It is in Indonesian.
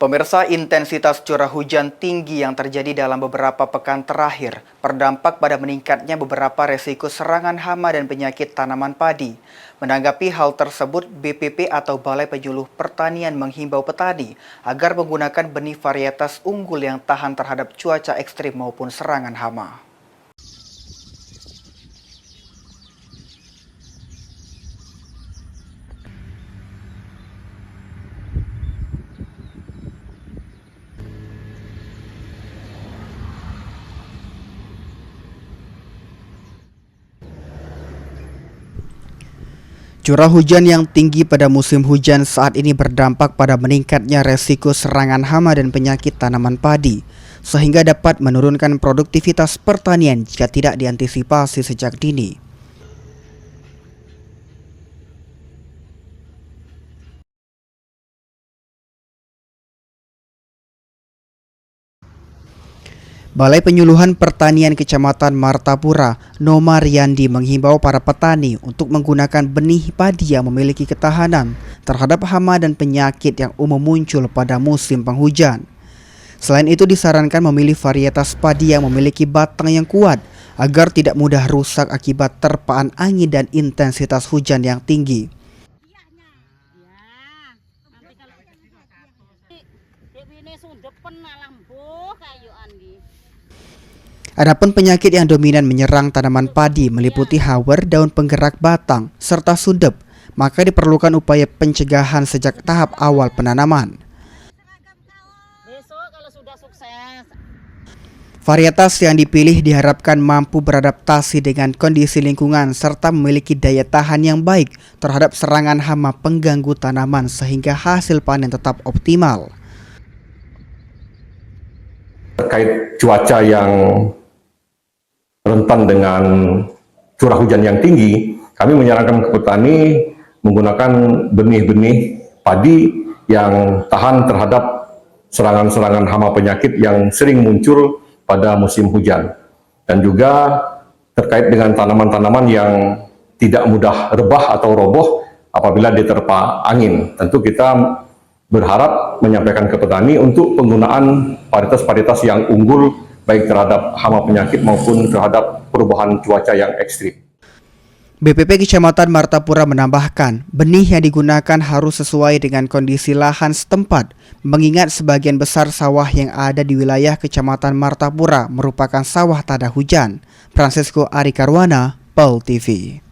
Pemirsa, intensitas curah hujan tinggi yang terjadi dalam beberapa pekan terakhir berdampak pada meningkatnya beberapa resiko serangan hama dan penyakit tanaman padi. Menanggapi hal tersebut, BPP atau Balai Penyuluh Pertanian menghimbau petani agar menggunakan benih varietas unggul yang tahan terhadap cuaca ekstrim maupun serangan hama. Curah hujan yang tinggi pada musim hujan saat ini berdampak pada meningkatnya resiko serangan hama dan penyakit tanaman padi, sehingga dapat menurunkan produktivitas pertanian jika tidak diantisipasi sejak dini. Balai Penyuluhan Pertanian Kecamatan Martapura, Noma Riyandi menghimbau para petani untuk menggunakan benih padi yang memiliki ketahanan terhadap hama dan penyakit yang umum muncul pada musim penghujan. Selain itu disarankan memilih varietas padi yang memiliki batang yang kuat agar tidak mudah rusak akibat terpaan angin dan intensitas hujan yang tinggi. Adapun penyakit yang dominan menyerang tanaman padi meliputi hawer daun penggerak batang serta sundep, maka diperlukan upaya pencegahan sejak tahap awal penanaman. Varietas yang dipilih diharapkan mampu beradaptasi dengan kondisi lingkungan serta memiliki daya tahan yang baik terhadap serangan hama pengganggu tanaman sehingga hasil panen tetap optimal. Terkait cuaca yang rentan dengan curah hujan yang tinggi, kami menyarankan ke petani menggunakan benih-benih padi yang tahan terhadap serangan-serangan hama penyakit yang sering muncul pada musim hujan. Dan juga terkait dengan tanaman-tanaman yang tidak mudah rebah atau roboh apabila diterpa angin. Tentu kita berharap menyampaikan ke petani untuk penggunaan varietas-varietas yang unggul baik terhadap hama penyakit maupun terhadap perubahan cuaca yang ekstrim. BPP Kecamatan Martapura menambahkan, benih yang digunakan harus sesuai dengan kondisi lahan setempat, mengingat sebagian besar sawah yang ada di wilayah Kecamatan Martapura merupakan sawah tada hujan. Francisco Ari Karwana, PEL TV.